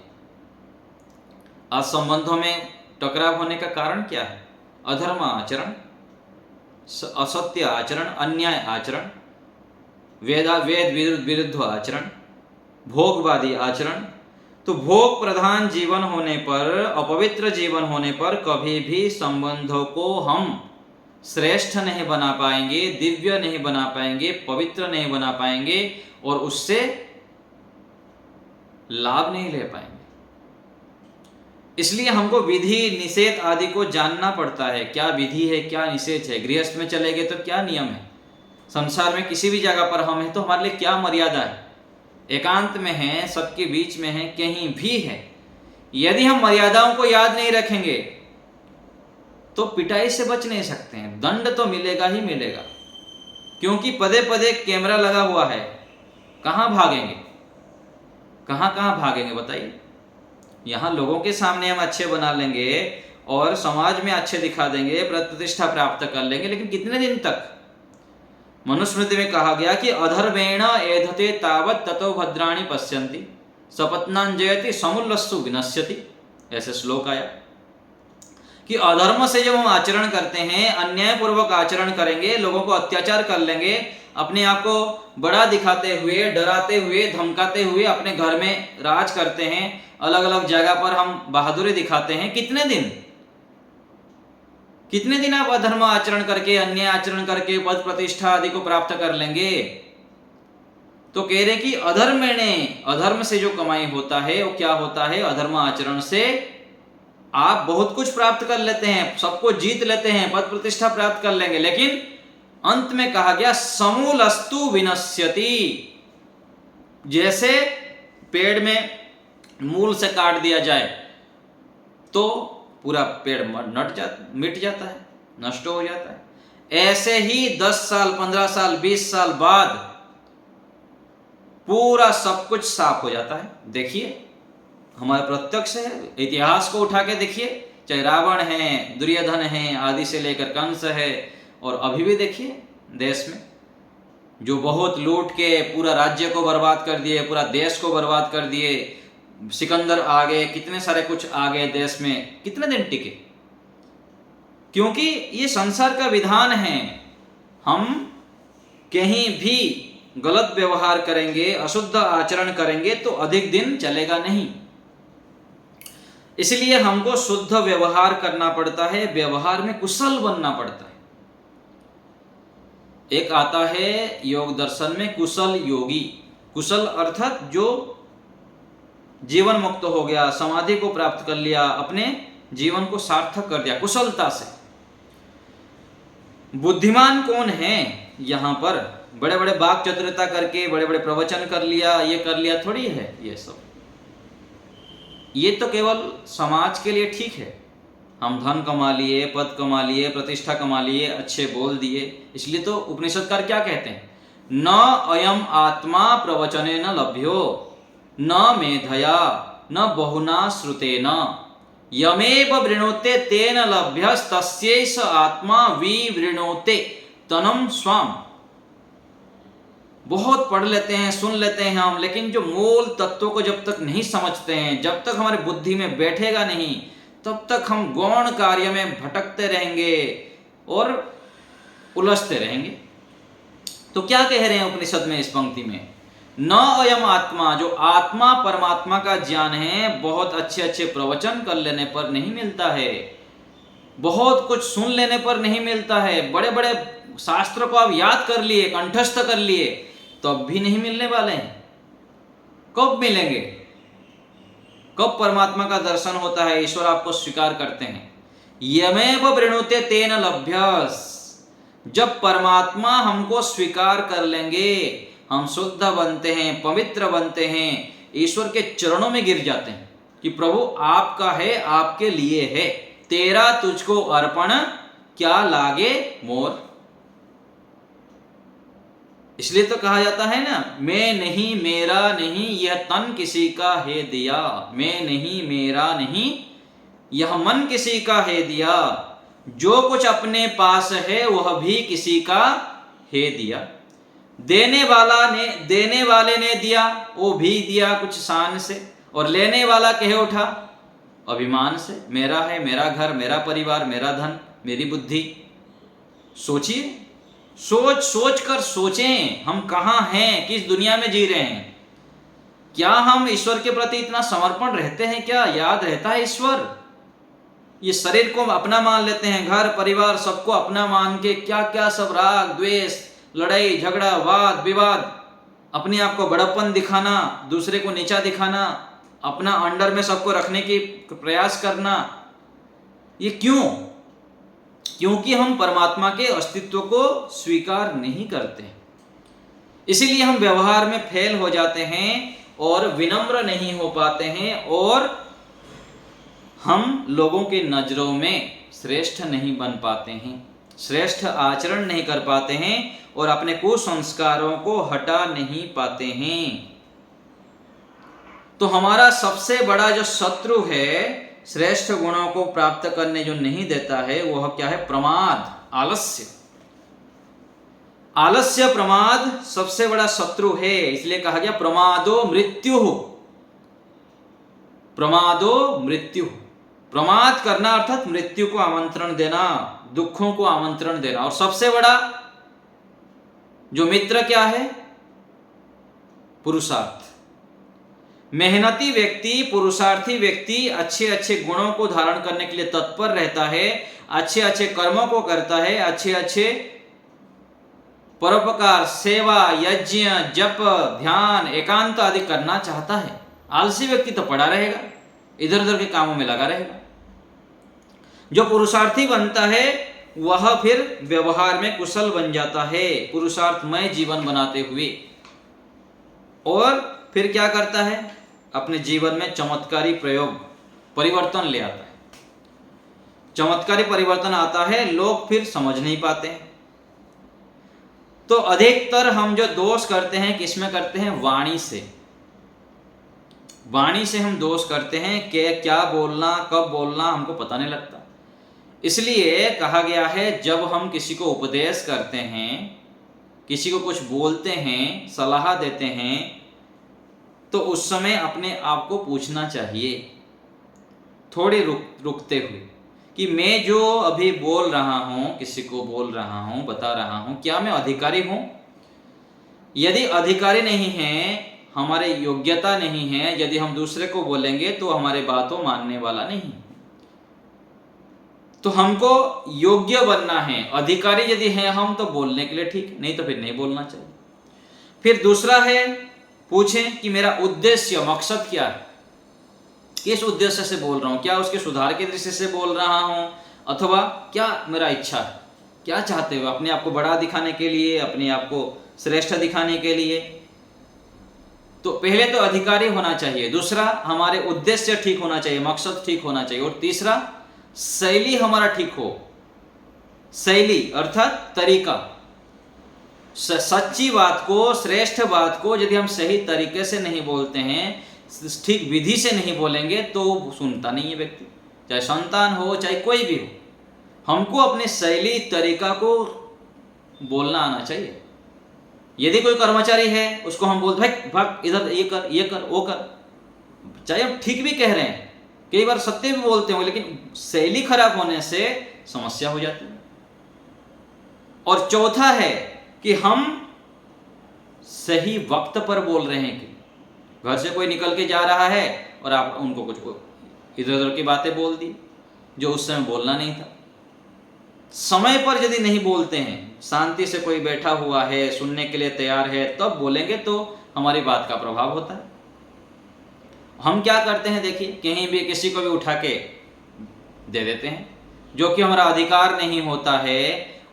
आज संबंधों में टकराव होने का कारण क्या है? अधर्म आचरण, असत्य आचरण, अन्याय आचरण, वेद विरुद्ध आचरण, भोगवादी आचरण। तो भोग प्रधान जीवन होने पर, अपवित्र जीवन होने पर कभी भी संबंधों को हम श्रेष्ठ नहीं बना पाएंगे, दिव्य नहीं बना पाएंगे, पवित्र नहीं बना पाएंगे, और उससे लाभ नहीं ले पाएंगे। इसलिए हमको विधि निषेध आदि को जानना पड़ता है। क्या विधि है, क्या निषेध है? गृहस्थ में चले गए तो क्या नियम है? संसार में किसी भी जगह पर हम हैं तो हमारे लिए क्या मर्यादा है? एकांत में है, सबके बीच में है, कहीं भी है, यदि हम मर्यादाओं को याद नहीं रखेंगे तो पिटाई से बच नहीं सकते हैं। दंड तो मिलेगा ही मिलेगा, क्योंकि पदे पदे कैमरा लगा हुआ है। कहाँ भागेंगे, कहाँ कहाँ भागेंगे बताइए? यहाँ लोगों के सामने हम अच्छे बना लेंगे और समाज में अच्छे दिखा देंगे, प्रतिष्ठा प्राप्त कर लेंगे, लेकिन कितने दिन तक? मनुस्मृति में कहा गया कि अधर्मेण एधते तावत् ततो भद्राणि पश्यन्ति सपत्नांजयति समुल्लस्सु विनश्यति। ऐसे श्लोक आया कि अधर्म से जब हम आचरण करते हैं, अन्यायपूर्वक आचरण करेंगे, लोगों को अत्याचार कर लेंगे, अपने आप को बड़ा दिखाते हुए, डराते हुए, धमकाते हुए अपने घर में राज करते हैं, अलग अलग जगह पर हम बहादुरी दिखाते हैं, कितने दिन आप अधर्म आचरण करके, अन्याय आचरण करके पद प्रतिष्ठा आदि को प्राप्त कर लेंगे? तो कह रहे कि अधर्म से जो कमाई होता है वो क्या होता है? अधर्म आचरण से आप बहुत कुछ प्राप्त कर लेते हैं, सबको जीत लेते हैं, पद प्रतिष्ठा प्राप्त कर लेंगे, लेकिन अंत में कहा गया समूलस्तु विनश्यति। जैसे पेड़ में मूल से काट दिया जाए तो पूरा पेड़ मिट जाता है, नष्ट हो जाता है। ऐसे ही 10 साल 15 साल 20 साल बाद पूरा सब कुछ साफ हो जाता है। देखिए, हमारा प्रत्यक्ष है, इतिहास को उठा के देखिए, चाहे रावण है, दुर्योधन है, आदि से लेकर कंस है, और अभी भी देखिए देश में जो बहुत लूट के पूरा राज्य को बर्बाद कर दिए, पूरा देश को बर्बाद कर दिए, सिकंदर आ गए, कितने सारे कुछ आ गए देश में, कितने दिन टिके? क्योंकि ये संसार का विधान है। हम कहीं भी गलत व्यवहार करेंगे, अशुद्ध आचरण करेंगे तो अधिक दिन चलेगा नहीं। इसलिए हमको शुद्ध व्यवहार करना पड़ता है, व्यवहार में कुशल बनना पड़ता है। एक आता है योग दर्शन में कुशल योगी। कुशल अर्थात जो जीवन मुक्त हो गया, समाधि को प्राप्त कर लिया, अपने जीवन को सार्थक कर दिया कुशलता से। बुद्धिमान कौन है? यहाँ पर बड़े बड़े वाक चतुरता करके बड़े बड़े प्रवचन कर लिया, ये कर लिया थोड़ी है। ये सब ये तो केवल समाज के लिए ठीक है। हम धन कमा लिए, पद कमा लिए, प्रतिष्ठा कमा लिए, अच्छे बोल दिए। इसलिए तो उपनिषदकार क्या कहते हैं? न अयम आत्मा प्रवचने न लभ्यो न मेधया न बहुना श्रुतेन यमेव वृणोते तेन लभ्यस्तस्यैष आत्मा विवृणोते तनम स्वाम। बहुत पढ़ लेते हैं, सुन लेते हैं हम, लेकिन जो मूल तत्वों को जब तक नहीं समझते हैं, जब तक हमारी बुद्धि में बैठेगा नहीं, तब तक हम गौण कार्य में भटकते रहेंगे और उलझते रहेंगे। तो क्या कह रहे हैं उपनिषद में इस पंक्ति में? न अयम आत्मा, जो आत्मा परमात्मा का ज्ञान है, बहुत अच्छे अच्छे प्रवचन कर लेने पर नहीं मिलता है, बहुत कुछ सुन लेने पर नहीं मिलता है, बड़े बड़े शास्त्र को आप याद कर लिए, कंठस्थ कर लिए, तब भी नहीं मिलने वाले हैं। कब मिलेंगे? कब परमात्मा का दर्शन होता है, ईश्वर आपको स्वीकार करते हैं? यमेव वृणुते तेन लभ्यस। जब परमात्मा हमको स्वीकार कर लेंगे, हम शुद्ध बनते हैं, पवित्र बनते हैं, ईश्वर के चरणों में गिर जाते हैं कि प्रभु आपका है, आपके लिए है, तेरा तुझको अर्पण, क्या लागे मोर। इसलिए तो कहा जाता है ना, मैं नहीं मेरा नहीं यह तन किसी का है दिया, मैं नहीं मेरा नहीं यह मन किसी का है दिया, जो कुछ अपने पास है वह भी किसी का है दिया। देने वाले ने दिया, वो भी दिया कुछ शान से, और लेने वाला कहे उठा अभिमान से, मेरा है, मेरा घर, मेरा परिवार, मेरा धन, मेरी बुद्धि। सोचिए, सोच कर सोचें, हम कहाँ हैं, किस दुनिया में जी रहे हैं? क्या हम ईश्वर के प्रति इतना समर्पण रहते हैं? क्या याद रहता है ईश्वर? ये शरीर को अपना मान लेते हैं, घर परिवार सबको अपना मान के क्या क्या सब राग द्वेष, लड़ाई झगड़ा, वाद विवाद, अपने आप को बड़प्पन दिखाना, दूसरे को नीचा दिखाना, अपना अंडर में सबको रखने की प्रयास करना। ये क्यों? क्योंकि हम परमात्मा के अस्तित्व को स्वीकार नहीं करते। इसीलिए हम व्यवहार में फेल हो जाते हैं और विनम्र नहीं हो पाते हैं, और हम लोगों के नजरों में श्रेष्ठ नहीं बन पाते हैं, श्रेष्ठ आचरण नहीं कर पाते हैं, और अपने कुसंस्कारों को हटा नहीं पाते हैं। तो हमारा सबसे बड़ा जो शत्रु है, श्रेष्ठ गुणों को प्राप्त करने जो नहीं देता है, वह क्या है? प्रमाद, आलस्य। आलस्य प्रमाद सबसे बड़ा शत्रु है। इसलिए कहा गया प्रमादो मृत्यु। प्रमादो मृत्यु, प्रमाद करना अर्थात मृत्यु को आमंत्रण देना, दुखों को आमंत्रण देना। और सबसे बड़ा जो मित्र क्या है? पुरुषार्थ। मेहनती व्यक्ति, पुरुषार्थी व्यक्ति अच्छे अच्छे गुणों को धारण करने के लिए तत्पर रहता है, अच्छे अच्छे कर्मों को करता है, अच्छे अच्छे परोपकार, सेवा, यज्ञ, जप, ध्यान, एकांत आदि करना चाहता है। आलसी व्यक्ति तो पड़ा रहेगा, इधर उधर के कामों में लगा रहेगा। जो पुरुषार्थी बनता है वह फिर व्यवहार में कुशल बन जाता है, पुरुषार्थमय जीवन बनाते हुए। और फिर क्या करता है, अपने जीवन में चमत्कारी प्रयोग, परिवर्तन ले आता है। चमत्कारी परिवर्तन आता है, लोग फिर समझ नहीं पाते हैं। तो अधिकतर हम जो दोष करते हैं किसमें करते हैं, वाणी से। वाणी से हम दोष करते हैं कि क्या बोलना, कब बोलना हमको पता नहीं लगता। इसलिए कहा गया है, जब हम किसी को उपदेश करते हैं, किसी को कुछ बोलते हैं, सलाह देते हैं, तो उस समय अपने आप को पूछना चाहिए, थोड़े रुकते हुए, कि मैं जो अभी बोल रहा हूँ, किसी को बोल रहा हूँ, बता रहा हूँ, क्या मैं अधिकारी हूँ? यदि अधिकारी नहीं है, हमारे योग्यता नहीं है, यदि हम दूसरे को बोलेंगे तो हमारे बातों मानने वाला नहीं। तो हमको योग्य बनना है। अधिकारी यदि है हम तो बोलने के लिए ठीक, नहीं तो फिर नहीं बोलना चाहिए। फिर दूसरा है, पूछें कि मेरा उद्देश्य, मकसद क्या है, किस उद्देश्य से बोल रहा हूँ, क्या उसके सुधार की दृष्टि से बोल रहा हूँ, अथवा क्या मेरा इच्छा है, क्या चाहते हो, अपने आप को बड़ा दिखाने के लिए, अपने आप को श्रेष्ठ दिखाने के लिए। तो पहले तो अधिकारी होना चाहिए, दूसरा हमारे उद्देश्य ठीक होना चाहिए, मकसद ठीक होना चाहिए, और तीसरा शैली हमारा ठीक हो। शैली अर्थात तरीका, सच्ची बात को, श्रेष्ठ बात को यदि हम सही तरीके से नहीं बोलते हैं, ठीक विधि से नहीं बोलेंगे, तो सुनता नहीं है व्यक्ति, चाहे संतान हो चाहे कोई भी हो। हमको अपने शैली, तरीका को बोलना आना चाहिए। यदि कोई कर्मचारी है, उसको हम बोलते भाई भाग इधर, ये कर, ये कर, वो कर, चाहे हम ठीक भी कह रहे हैं, कई बार सत्य भी बोलते हो, लेकिन शैली खराब होने से समस्या हो जाती है। और चौथा है कि हम सही वक्त पर बोल रहे हैं। कि घर से कोई निकल के जा रहा है और आप उनको कुछ इधर उधर की बातें बोल दी जो उस समय बोलना नहीं था। समय पर यदि नहीं बोलते हैं, शांति से कोई बैठा हुआ है, सुनने के लिए तैयार है, तब बोलेंगे तो हमारी बात का प्रभाव होता है। हम क्या करते हैं, देखिए, कहीं भी किसी को भी उठा के दे देते हैं, जो कि हमारा अधिकार नहीं होता है,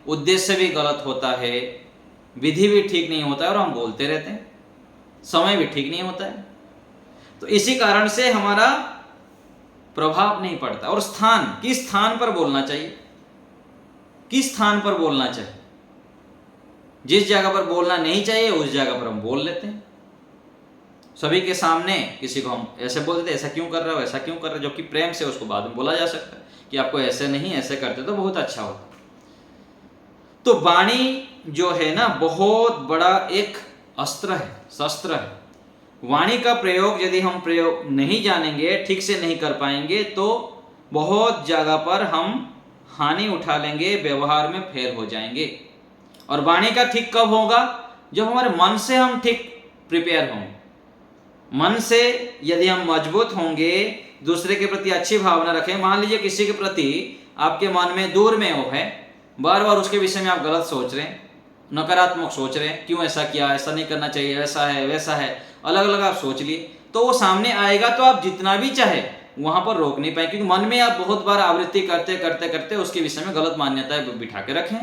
उद्देश्य भी गलत होता है, विधि भी ठीक नहीं होता है, और हम बोलते रहते हैं, समय भी ठीक नहीं होता है। तो इसी कारण से हमारा प्रभाव नहीं पड़ता। और स्थान, किस स्थान पर बोलना चाहिए, किस स्थान पर बोलना चाहिए, जिस जगह पर बोलना नहीं चाहिए उस जगह पर हम बोल लेते हैं। सभी के सामने किसी को हम ऐसे बोल देते, ऐसा क्यों कर रहे हो, ऐसा क्यों कर रहे हो, जो कि प्रेम से उसको बाद में बोला जा सकता है कि आपको ऐसे नहीं, ऐसे करते तो बहुत अच्छा होता। तो वाणी जो है ना, बहुत बड़ा एक अस्त्र है, शस्त्र है। वाणी का प्रयोग यदि हम प्रयोग नहीं जानेंगे, ठीक से नहीं कर पाएंगे, तो बहुत जगह पर हम हानि उठा लेंगे, व्यवहार में फेल हो जाएंगे। और वाणी का ठीक कब होगा, जब हमारे मन से हम ठीक प्रिपेयर होंगे। मन से यदि हम मजबूत होंगे, दूसरे के प्रति अच्छी भावना रखें। मान लीजिए किसी के प्रति आपके मन में दूर में वो है, बार बार उसके विषय में आप गलत सोच रहे हैं, नकारात्मक सोच रहे हैं, क्यों ऐसा किया, ऐसा नहीं करना चाहिए, ऐसा है वैसा है, अलग अलग आप सोच लिए, तो वो सामने आएगा, तो आप जितना भी चाहे वहां पर रोक नहीं पाए, क्योंकि मन में आप बहुत बार आवृत्ति करते करते करते उसके विषय में गलत मान्यताएं बिठा के रखें।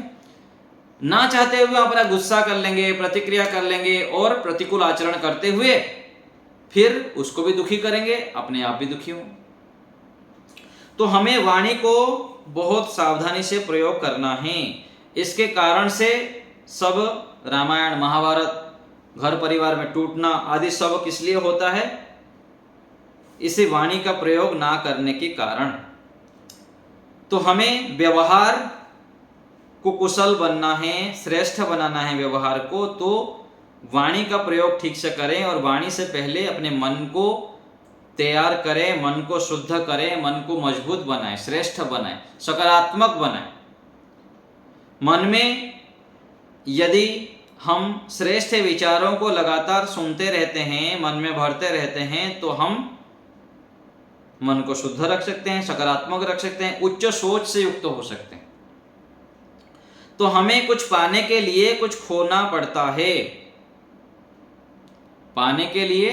ना चाहते हुए वहां पर गुस्सा कर लेंगे, प्रतिक्रिया कर लेंगे, और प्रतिकूल आचरण करते हुए फिर उसको भी दुखी करेंगे, अपने आप भी दुखी हो। तो हमें वाणी को बहुत सावधानी से प्रयोग करना है। इसके कारण से सब रामायण, महाभारत, घर परिवार में टूटना आदि सब किस लिए होता है, इसे वाणी का प्रयोग ना करने के कारण। तो हमें व्यवहार को कुशल बनना है, श्रेष्ठ बनाना है व्यवहार को, तो वाणी का प्रयोग ठीक से करें, और वाणी से पहले अपने मन को तैयार करें, मन को शुद्ध करें, मन को मजबूत बनाएं, श्रेष्ठ बनाएं, सकारात्मक बनाएं। मन में यदि हम श्रेष्ठ विचारों को लगातार सुनते रहते हैं, मन में भरते रहते हैं, तो हम मन को शुद्ध रख सकते हैं, सकारात्मक रख सकते हैं, उच्च सोच से युक्त हो सकते हैं। तो हमें कुछ पाने के लिए कुछ खोना पड़ता है, पाने के लिए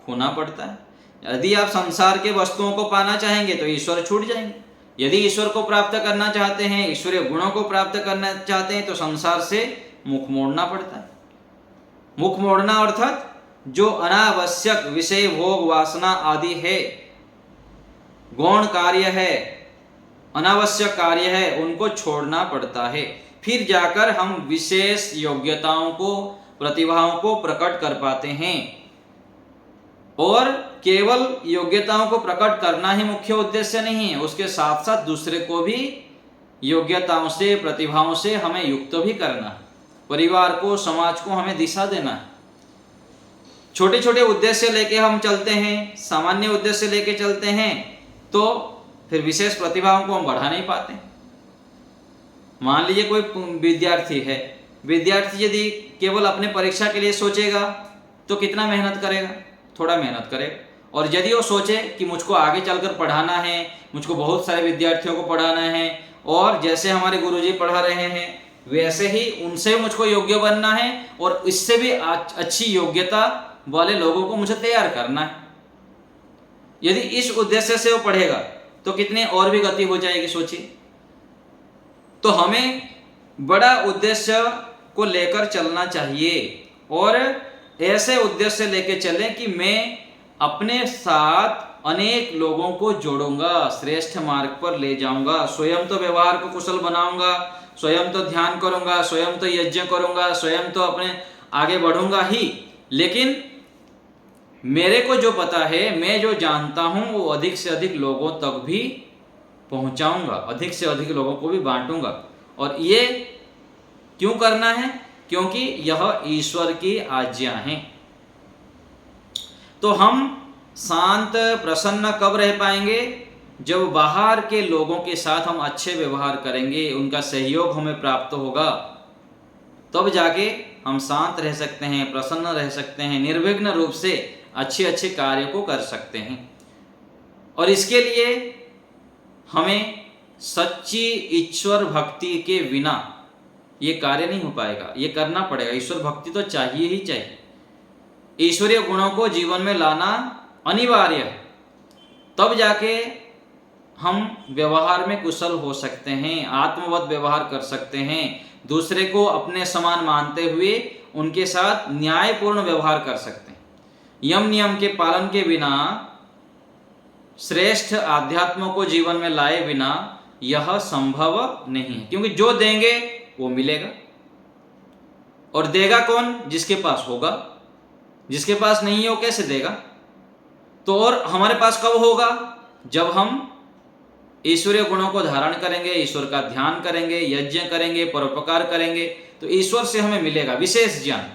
खोना पड़ता है। यदि आप संसार के वस्तुओं को पाना चाहेंगे तो ईश्वर छूट जाएंगे, यदि ईश्वर को प्राप्त करना चाहते हैं, ईश्वरीय गुणों को प्राप्त करना चाहते हैं, तो संसार से मुख मोड़ना पड़ता है। मुख मोड़ना अर्थात जो अनावश्यक विषय भोग वासना आदि है, गौण कार्य है, अनावश्यक कार्य है, उनको छोड़ना पड़ता है। फिर जाकर हम विशेष योग्यताओं को, प्रतिभाओं को प्रकट कर पाते हैं। और केवल योग्यताओं को प्रकट करना ही मुख्य उद्देश्य नहीं है, उसके साथ साथ दूसरे को भी योग्यताओं से, प्रतिभाओं से हमें युक्त भी करना है। परिवार को, समाज को हमें दिशा देना है। छोटे छोटे उद्देश्य लेके हम चलते हैं, सामान्य उद्देश्य लेके चलते हैं, तो फिर विशेष प्रतिभाओं को हम बढ़ा नहीं पाते। मान लीजिए कोई विद्यार्थी है, विद्यार्थी यदि केवल अपने परीक्षा के लिए सोचेगा तो कितना मेहनत करेगा? थोड़ा मेहनत करेगा। और यदि वो सोचे कि मुझको आगे चलकर पढ़ाना है, मुझको बहुत सारे विद्यार्थियों को पढ़ाना है, और जैसे हमारे गुरुजी पढ़ा रहे हैं वैसे ही उनसे मुझको योग्य बनना है, और इससे भी अच्छी योग्यता वाले लोगों को मुझे तैयार करना है, यदि इस उद्देश्य से वो पढ़ेगा तो कितनी और भी गति हो जाएगी, सोचिए। तो हमें बड़ा उद्देश्य को लेकर चलना चाहिए, और ऐसे उद्देश्य लेके चलें कि मैं अपने साथ अनेक लोगों को जोड़ूंगा, श्रेष्ठ मार्ग पर ले जाऊंगा, स्वयं तो व्यवहार को कुशल बनाऊंगा, स्वयं तो ध्यान करूंगा, स्वयं तो यज्ञ करूंगा, स्वयं तो अपने आगे बढ़ूंगा ही, लेकिन मेरे को जो पता है, मैं जो जानता हूं, वो अधिक से अधिक लोगों तक भी पहुंचाऊंगा, अधिक से अधिक लोगों को भी बांटूंगा। और ये क्यों करना है? क्योंकि यह ईश्वर की आज्ञा है। तो हम शांत प्रसन्न कब रह पाएंगे? जब बाहर के लोगों के साथ हम अच्छे व्यवहार करेंगे, उनका सहयोग हमें प्राप्त होगा, तब जाके हम शांत रह सकते हैं, प्रसन्न रह सकते हैं, निर्विघ्न रूप से अच्छे अच्छे कार्य को कर सकते हैं। और इसके लिए हमें सच्ची ईश्वर भक्ति के बिना ये कार्य नहीं हो पाएगा, ये करना पड़ेगा। ईश्वर भक्ति तो चाहिए ही चाहिए। ईश्वरीय गुणों को जीवन में लाना अनिवार्य है, तब जाके हम व्यवहार में कुशल हो सकते हैं, आत्मवत व्यवहार कर सकते हैं, दूसरे को अपने समान मानते हुए उनके साथ न्यायपूर्ण व्यवहार कर सकते हैं। यम नियम के पालन के बिना, श्रेष्ठ आध्यात्म को जीवन में लाए बिना यह संभव नहीं है, क्योंकि जो देंगे वो मिलेगा। और देगा कौन? जिसके पास होगा। जिसके पास नहीं है वो कैसे देगा? तो और हमारे पास कब होगा? जब हम ईश्वरीय गुणों को धारण करेंगे, ईश्वर का ध्यान करेंगे, यज्ञ करेंगे, परोपकार करेंगे, तो ईश्वर से हमें मिलेगा विशेष ज्ञान।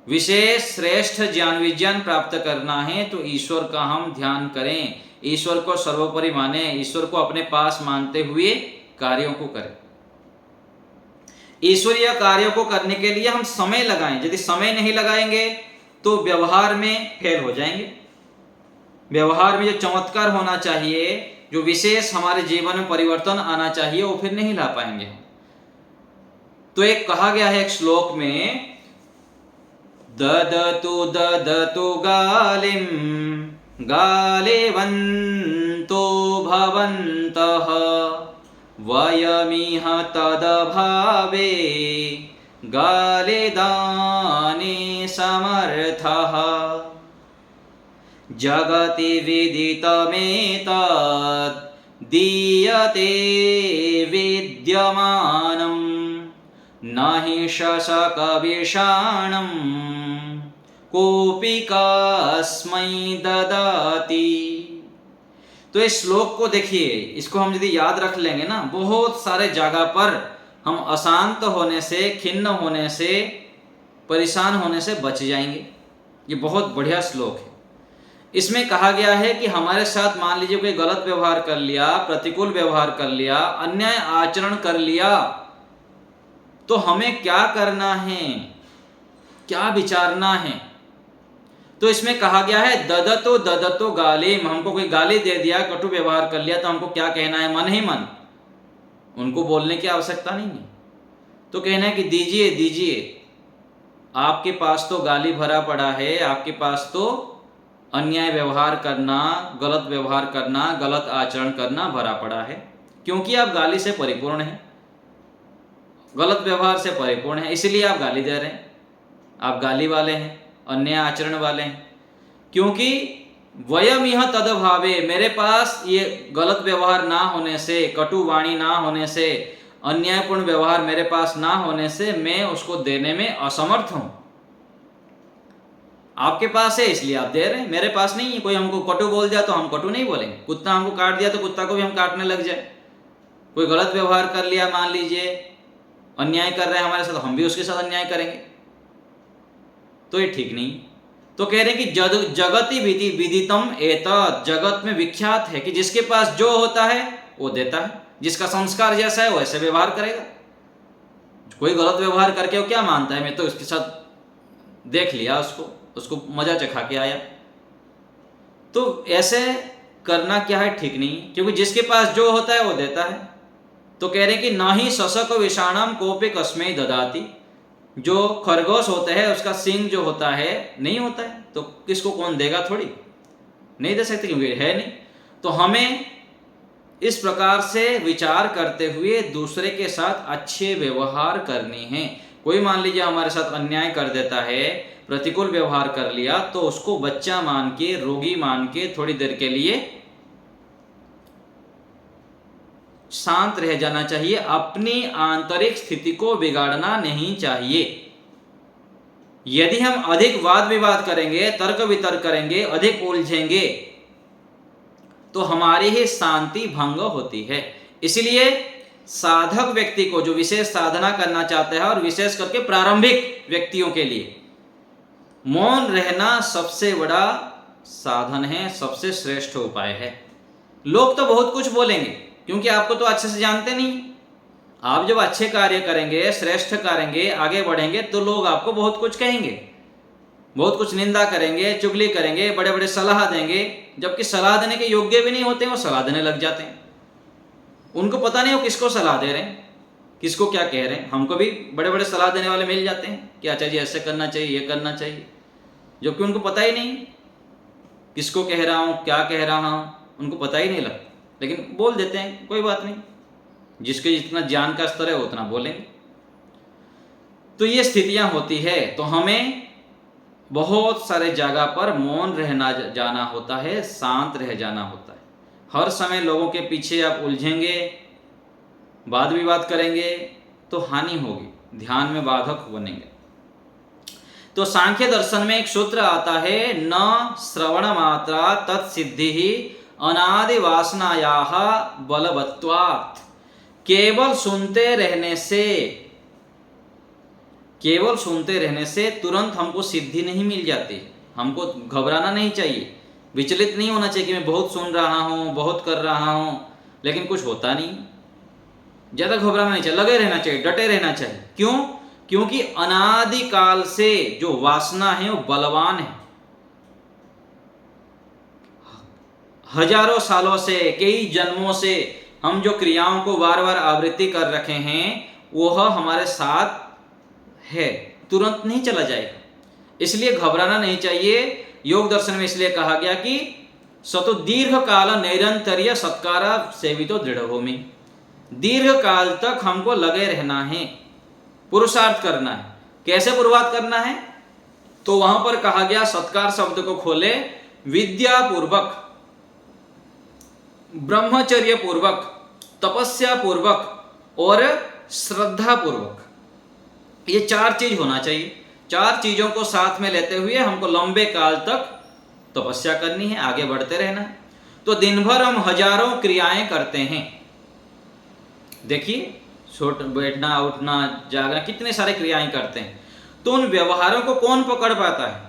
विशेष श्रेष्ठ ज्ञान विज्ञान प्राप्त करना है तो ईश्वर का हम ध्यान करें, ईश्वर को सर्वोपरि माने, ईश्वर को अपने पास मानते हुए कार्यों को करें। ईश्वरीय कार्यों को करने के लिए हम समय लगाएं। यदि समय नहीं लगाएंगे तो व्यवहार में फेल हो जाएंगे। व्यवहार में जो चमत्कार होना चाहिए, जो विशेष हमारे जीवन में परिवर्तन आना चाहिए, वो फिर नहीं ला पाएंगे। तो एक कहा गया है एक श्लोक में, ददतु ददतु गालिं गालिवन्तो भवन्तः वयमिह तदभावे गालिदाने समर्थः जगति विदितमेतत् दीयते विद्यमानं न हि शशकविषाणं कोऽपि कस्मै ददाति। तो इस श्लोक को देखिए, इसको हम यदि याद रख लेंगे ना, बहुत सारे जगह पर हम अशांत होने से, खिन्न होने से, परेशान होने से बच जाएंगे। ये बहुत बढ़िया श्लोक है। इसमें कहा गया है कि हमारे साथ मान लीजिए कोई गलत व्यवहार कर लिया, प्रतिकूल व्यवहार कर लिया, अन्याय आचरण कर लिया, तो हमें क्या करना है, क्या विचारना है। तो इसमें कहा गया है ददतो ददतो गालिम, हमको कोई गाली दे दिया, कटु व्यवहार कर लिया, तो हमको क्या कहना है? मन ही मन, उनको बोलने की आवश्यकता नहीं है। तो कहना है कि दीजिए दीजिए, आपके पास तो गाली भरा पड़ा है, आपके पास तो अन्याय व्यवहार करना, गलत व्यवहार करना, गलत आचरण करना भरा पड़ा है, क्योंकि आप गाली से परिपूर्ण हैं, गलत व्यवहार से परिपूर्ण हैं, इसलिए आप गाली दे रहे हैं, आप गाली वाले हैं, अन्याय आचरण वाले हैं। क्योंकि वयम यह तदभावे, मेरे पास ये गलत व्यवहार ना होने से, कटु वाणी ना होने से, अन्यायपूर्ण व्यवहार मेरे पास ना होने से मैं उसको देने में असमर्थ हूं। आपके पास है इसलिए आप दे रहे हैं, मेरे पास नहीं है। कोई हमको कटु बोल दिया तो हम कटु नहीं बोलेंगे, कुत्ता हमको काट दिया तो कुत्ता को भी हम काटने लग जाए, कोई गलत व्यवहार कर लिया, मान लीजिए अन्याय कर रहे हैं हमारे साथ, हम भी उसके साथ अन्याय करेंगे, तो ये ठीक नहीं। तो कह रहे हैं कि जगति विदितम एतत्, जगत में विख्यात है कि जिसके पास जो होता है वो देता है, जिसका संस्कार जैसा है वैसे व्यवहार करेगा। कोई गलत व्यवहार करके वो क्या मानता है, मैं तो उसके साथ देख लिया, उसको मजा चखा के आया, तो ऐसे करना क्या है, ठीक नहीं, क्योंकि जिसके पास जो होता है वो देता है। तो कह रहे हैं कि न ही शशक विषाणम कोपे कस्मै ददाति, जो खरगोश होता है उसका सींग जो होता है नहीं होता है, तो किसको कौन देगा, थोड़ी नहीं दे सकते, क्योंकि है नहीं। तो हमें इस प्रकार से विचार करते हुए दूसरे के साथ अच्छे व्यवहार करने हैं। कोई मान लीजिए हमारे साथ अन्याय कर देता है, प्रतिकूल व्यवहार कर लिया, तो उसको बच्चा मान के, रोगी मान के थोड़ी देर के लिए शांत रह जाना चाहिए, अपनी आंतरिक स्थिति को बिगाड़ना नहीं चाहिए। यदि हम अधिक वाद विवाद करेंगे, तर्क वितर्क करेंगे, अधिक उलझेंगे, तो हमारी ही शांति भंग होती है। इसलिए साधक व्यक्ति को, जो विशेष साधना करना चाहते हैं, और विशेष करके प्रारंभिक व्यक्तियों के लिए मौन रहना सबसे बड़ा साधन है, सबसे श्रेष्ठ उपाय है। लोग तो बहुत कुछ बोलेंगे, क्योंकि आपको तो अच्छे से जानते नहीं। आप जब अच्छे कार्य करेंगे, श्रेष्ठ करेंगे, आगे बढ़ेंगे, तो लोग आपको बहुत कुछ कहेंगे, बहुत कुछ निंदा करेंगे, चुगली करेंगे, बड़े बड़े सलाह देंगे, जबकि सलाह देने के योग्य भी नहीं होते, वो सलाह देने लग जाते हैं। उनको पता नहीं वो किसको सलाह दे रहे हैं, किसको क्या कह रहे हैं। हमको भी बड़े बड़े सलाह देने वाले मिल जाते हैं कि अच्छा जी ऐसे करना चाहिए, ये करना चाहिए, जबकि उनको पता ही नहीं किसको कह रहा हूँ, क्या कह रहा हूँ, उनको पता ही नहीं लगता, लेकिन बोल देते हैं, कोई बात नहीं, जिसके जितना ज्ञान का स्तर है उतना बोलेंगे। तो ये स्थितियां होती है, तो हमें बहुत सारे जगह पर मौन रहना जाना होता है, शांत रह जाना होता है। हर समय लोगों के पीछे आप उलझेंगे, वाद विवाद करेंगे तो हानि होगी, ध्यान में बाधक बनेंगे। तो सांख्य दर्शन में एक सूत्र आता है, न श्रवण मात्रा तत्सिद्धि ही अनादि वासनायाः बलवत्वात्। केवल सुनते रहने से तुरंत हमको सिद्धि नहीं मिल जाती। हमको घबराना नहीं चाहिए, विचलित नहीं होना चाहिए कि मैं बहुत सुन रहा हूँ, बहुत कर रहा हूँ, लेकिन कुछ होता नहीं। ज़्यादा घबराना नहीं चाहिए, लगे रहना चाहिए, डटे रहना चाहिए। क्यों? क्योंकि अनादिकाल से जो वासना है वो बलवान है। हजारों सालों से, कई जन्मों से हम जो क्रियाओं को बार बार आवृत्ति कर रखे हैं, वह हमारे साथ है, तुरंत नहीं चला जाएगा। इसलिए घबराना नहीं चाहिए। योग दर्शन में इसलिए कहा गया कि सतो दीर्घ काल नैरंतर्य सत्कारा सेवितो दृढ़ भूमि। दीर्घ काल तक हमको लगे रहना है, पुरुषार्थ करना है। कैसे पुरुषार्थ करना है? तो वहां पर कहा गया, सत्कार शब्द को खोले, विद्या पूर्वक, ब्रह्मचर्य पूर्वक, तपस्या पूर्वक और श्रद्धा पूर्वक। ये चार चीज होना चाहिए। चार चीजों को साथ में लेते हुए हमको लंबे काल तक तपस्या करनी है, आगे बढ़ते रहना है। तो दिन भर हम हजारों क्रियाएं करते हैं। देखिए, बैठना, उठना, जागना, कितने सारे क्रियाएं करते हैं। तो उन व्यवहारों को कौन पकड़ पाता है?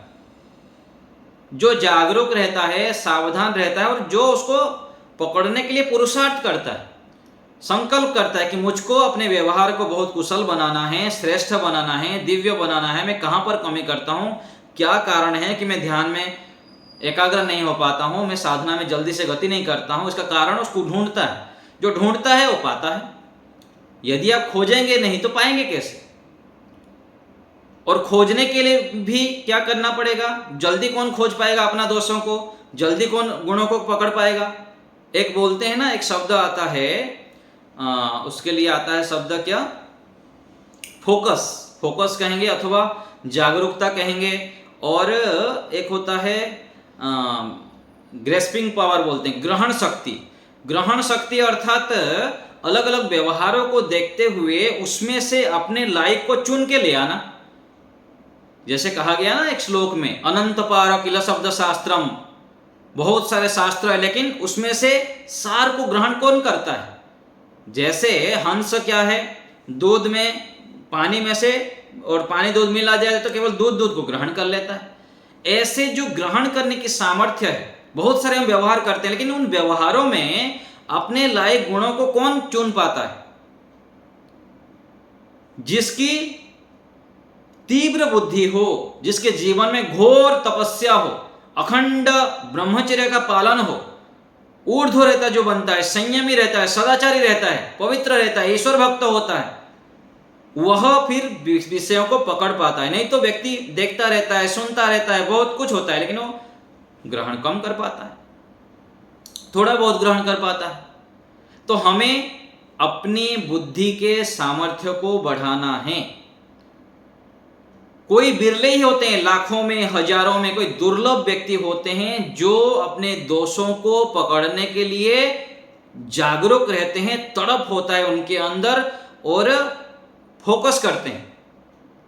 जो जागरूक रहता है, सावधान रहता है, और जो उसको पकड़ने के लिए पुरुषार्थ करता है, संकल्प करता है कि मुझको अपने व्यवहार को बहुत कुशल बनाना है, श्रेष्ठ बनाना है, दिव्य बनाना है। मैं कहाँ पर कमी करता हूँ, क्या कारण है कि मैं ध्यान में एकाग्र नहीं हो पाता हूँ, मैं साधना में जल्दी से गति नहीं करता हूँ, इसका कारण उसको ढूंढता है। जो ढूंढता है वो पाता है। यदि आप खोजेंगे नहीं तो पाएंगे कैसे? और खोजने के लिए भी क्या करना पड़ेगा? जल्दी कौन खोज पाएगा अपना दोषों को? जल्दी कौन गुणों को पकड़ पाएगा? एक बोलते हैं ना, एक शब्द आता है, उसके लिए आता है शब्द क्या? फोकस। फोकस कहेंगे अथवा जागरूकता कहेंगे। और एक होता है ग्रेस्पिंग पावर, बोलते हैं ग्रहण शक्ति। ग्रहण शक्ति अर्थात अलग अलग व्यवहारों को देखते हुए उसमें से अपने लायक को चुन के ले आना। जैसे कहा गया ना एक श्लोक में, अनंत पार किल शब्द शास्त्रम, बहुत सारे शास्त्र है लेकिन उसमें से सार को ग्रहण कौन करता है? जैसे हंस क्या है, दूध में पानी में से और पानी दूध मिला जाए तो केवल दूध को ग्रहण कर लेता है। ऐसे जो ग्रहण करने की सामर्थ्य है, बहुत सारे हम व्यवहार करते हैं लेकिन उन व्यवहारों में अपने लायक गुणों को कौन चुन पाता है? जिसकी तीव्र बुद्धि हो, जिसके जीवन में घोर तपस्या हो, अखंड ब्रह्मचर्य का पालन हो, ऊर्ध्व रहता जो बनता है, संयमी रहता है, सदाचारी रहता है, पवित्र रहता है, ईश्वर भक्त होता है, वह फिर विषयों को पकड़ पाता है। नहीं तो व्यक्ति देखता रहता है, सुनता रहता है, बहुत कुछ होता है लेकिन वो ग्रहण कम कर पाता है, थोड़ा बहुत ग्रहण कर पाता है। तो हमें अपनी बुद्धि के सामर्थ्य को बढ़ाना है। कोई बिरले ही होते हैं, लाखों में हजारों में कोई दुर्लभ व्यक्ति होते हैं जो अपने दोषों को पकड़ने के लिए जागरूक रहते हैं, तड़प होता है उनके अंदर और फोकस करते हैं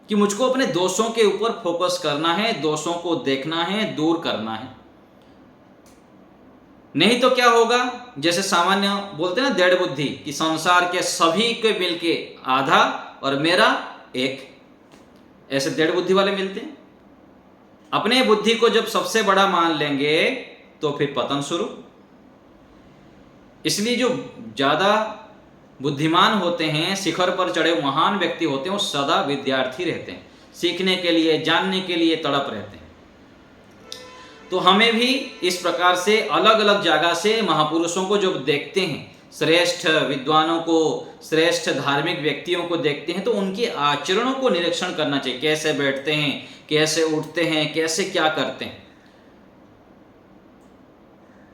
कि मुझको अपने दोषों के ऊपर फोकस करना है, दोषों को देखना है, दूर करना है। नहीं तो क्या होगा, जैसे सामान्य बोलते हैं ना डेढ़ बुद्धि, कि संसार के सभी के मिलके आधा और मेरा एक, ऐसे डेढ़ बुद्धि वाले मिलते हैं। अपने बुद्धि को जब सबसे बड़ा मान लेंगे तो फिर पतन शुरू। इसलिए जो ज्यादा बुद्धिमान होते हैं, शिखर पर चढ़े महान व्यक्ति होते हैं, वो सदा विद्यार्थी रहते हैं, सीखने के लिए, जानने के लिए तड़प रहते हैं। तो हमें भी इस प्रकार से अलग अलग जगह से महापुरुषों को जब देखते हैं, श्रेष्ठ विद्वानों को, श्रेष्ठ धार्मिक व्यक्तियों को देखते हैं, तो उनके आचरणों को निरीक्षण करना चाहिए। कैसे बैठते हैं, कैसे उठते हैं, कैसे क्या करते हैं,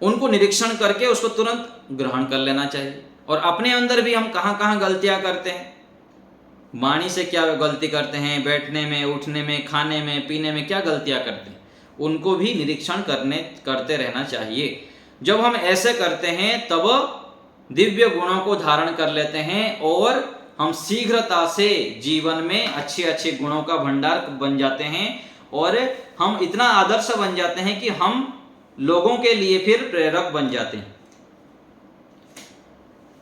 उनको निरीक्षण करके उसको तुरंत ग्रहण कर लेना चाहिए। और अपने अंदर भी हम कहाँ कहाँ गलतियां करते हैं, वाणी से क्या गलती करते हैं, बैठने में, उठने में, खाने में, पीने में क्या गलतियां करते हैं, उनको भी निरीक्षण करते रहना चाहिए। जब हम ऐसे करते हैं तब दिव्य गुणों को धारण कर लेते हैं और हम शीघ्रता से जीवन में अच्छे अच्छे गुणों का भंडार बन जाते हैं और हम इतना आदर्श बन जाते हैं कि हम लोगों के लिए फिर प्रेरक बन जाते हैं।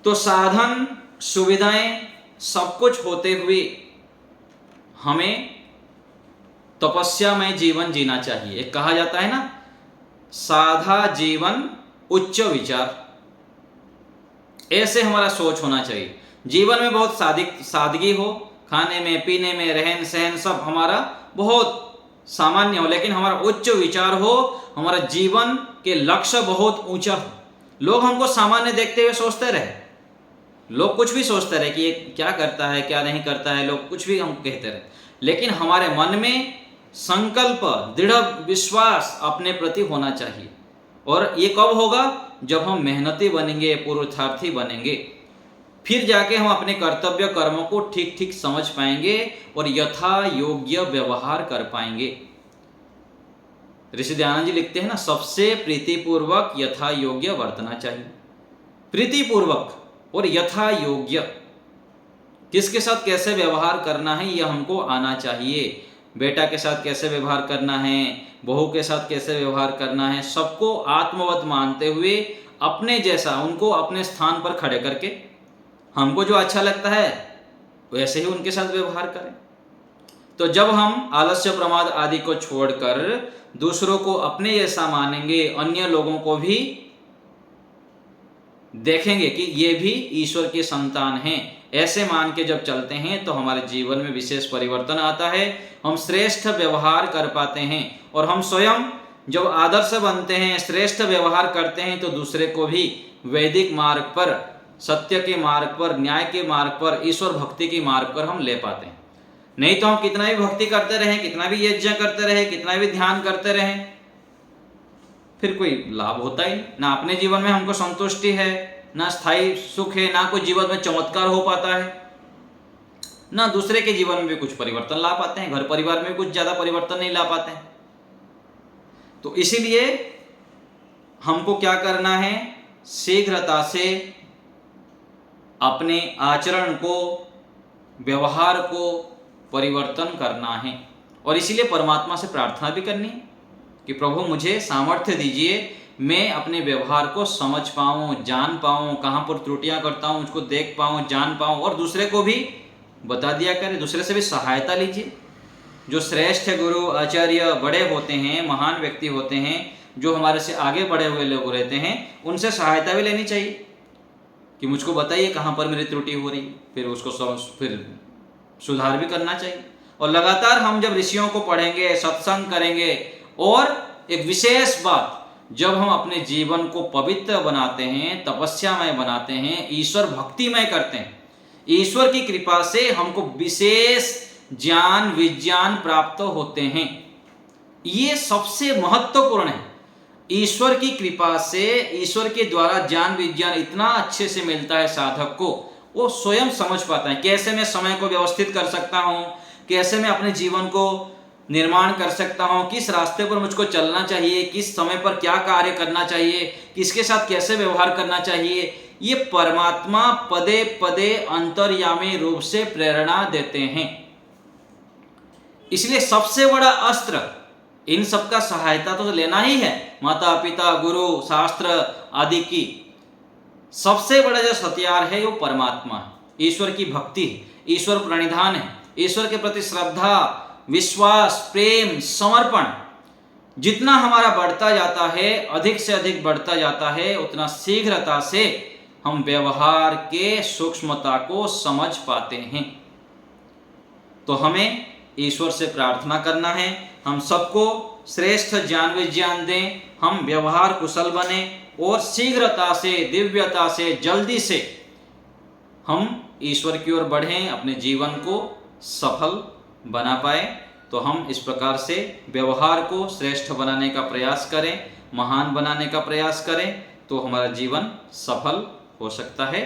तो साधन, सुविधाएं, सब कुछ होते हुए हमें तपस्या में जीवन जीना चाहिए। एक कहा जाता है ना, साधा जीवन उच्च विचार, ऐसे हमारा सोच होना चाहिए। जीवन में बहुत सादगी हो, खाने में, पीने में, रहन सहन सब हमारा बहुत सामान्य हो, लेकिन हमारा उच्च विचार हो, हमारा जीवन के लक्ष्य बहुत ऊंचा हो। लोग हमको सामान्य देखते हुए सोचते रहे, लोग कुछ भी सोचते रहे कि ये क्या करता है, क्या नहीं करता है, लोग कुछ भी हम कहते रहे, लेकिन हमारे मन में संकल्प, दृढ़ विश्वास अपने प्रति होना चाहिए। और ये कब होगा? जब हम मेहनती बनेंगे, पुरुषार्थी बनेंगे, फिर जाके हम अपने कर्तव्य कर्मों को ठीक ठीक समझ पाएंगे और यथा योग्य व्यवहार कर पाएंगे। ऋषि दयानंद जी लिखते हैं ना, सबसे प्रीतिपूर्वक यथा योग्य बरतना चाहिए। प्रीतिपूर्वक और यथा योग्य, किसके साथ कैसे व्यवहार करना है यह हमको आना चाहिए। बेटा के साथ कैसे व्यवहार करना है, बहू के साथ कैसे व्यवहार करना है, सबको आत्मवत मानते हुए अपने जैसा उनको अपने स्थान पर खड़े करके हमको जो अच्छा लगता है वैसे ही उनके साथ व्यवहार करें। तो जब हम आलस्य, प्रमाद आदि को छोड़कर दूसरों को अपने जैसा मानेंगे, अन्य लोगों को भी देखेंगे कि ये भी ईश्वर के संतान हैं, ऐसे मान के जब चलते हैं तो हमारे जीवन में विशेष परिवर्तन आता है। हम श्रेष्ठ व्यवहार कर पाते हैं और हम स्वयं जब आदर्श बनते हैं, श्रेष्ठ व्यवहार करते हैं, तो दूसरे को भी वैदिक मार्ग पर, सत्य के मार्ग पर, न्याय के मार्ग पर, ईश्वर भक्ति के मार्ग पर हम ले पाते हैं। नहीं तो हम कितना भी भक्ति करते रहें, कितना भी यज्ञ करते रहें, कितना भी ध्यान करते रहें, फिर कोई लाभ होता ही नहीं। ना अपने जीवन में हमको संतुष्टि है, ना स्थायी सुख है, ना कोई जीवन में चमत्कार हो पाता है, ना दूसरे के जीवन में भी कुछ परिवर्तन ला पाते हैं, घर परिवार में कुछ ज्यादा परिवर्तन नहीं ला पाते हैं। तो इसीलिए हमको क्या करना है, शीघ्रता से अपने आचरण को, व्यवहार को परिवर्तन करना है। और इसीलिए परमात्मा से प्रार्थना भी करनी है कि प्रभु मुझे सामर्थ्य दीजिए, मैं अपने व्यवहार को समझ पाऊँ, जान पाऊँ, कहाँ पर त्रुटियां करता हूँ उसको देख पाऊँ, जान पाऊँ, और दूसरे को भी बता दिया करें। दूसरे से भी सहायता लीजिए। जो श्रेष्ठ गुरु आचार्य बड़े होते हैं, महान व्यक्ति होते हैं, जो हमारे से आगे बढ़े हुए लोग रहते हैं, उनसे सहायता भी लेनी चाहिए कि मुझको बताइए कहाँ पर मेरी त्रुटि हो रही, फिर उसको फिर सुधार भी करना चाहिए। और लगातार हम जब ऋषियों को पढ़ेंगे, सत्संग करेंगे, और एक विशेष बात, जब हम अपने जीवन को पवित्र बनाते हैं, तपस्यामय बनाते हैं, ईश्वर भक्तिमय करते हैं, ईश्वर की कृपा से हमको विशेष ज्ञान विज्ञान प्राप्त होते हैं। ये सबसे महत्वपूर्ण है। ईश्वर की कृपा से, ईश्वर के द्वारा ज्ञान विज्ञान इतना अच्छे से मिलता है साधक को, वो स्वयं समझ पाता है कैसे मैं समय को व्यवस्थित कर सकता हूँ, कैसे मैं अपने जीवन को निर्माण कर सकता हूँ, किस रास्ते पर मुझको चलना चाहिए, किस समय पर क्या कार्य करना चाहिए, किसके साथ कैसे व्यवहार करना चाहिए। ये परमात्मा पदे पदे अंतर्यामी रूप से प्रेरणा देते हैं। इसलिए सबसे बड़ा अस्त्र, इन सबका सहायता तो लेना ही है, माता पिता गुरु शास्त्र आदि की। सबसे बड़ा जो हथियार है वो परमात्मा है, ईश्वर की भक्ति है, ईश्वर प्रणिधान है, ईश्वर के प्रति श्रद्धा, विश्वास, प्रेम, समर्पण जितना हमारा बढ़ता जाता है, अधिक से अधिक बढ़ता जाता है, उतना शीघ्रता से हम व्यवहार के सूक्ष्मता को समझ पाते हैं। तो हमें ईश्वर से प्रार्थना करना है, हम सबको श्रेष्ठ ज्ञान विज्ञान दें, हम व्यवहार कुशल बने, और शीघ्रता से, दिव्यता से, जल्दी से हम ईश्वर की ओर बढ़ें, अपने जीवन को सफल बना पाए। तो हम इस प्रकार से व्यवहार को श्रेष्ठ बनाने का प्रयास करें, महान बनाने का प्रयास करें, तो हमारा जीवन सफल हो सकता है।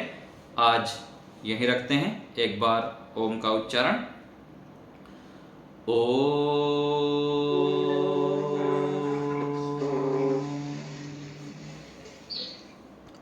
आज यहीं रखते हैं। एक बार ओम का उच्चारण। ओम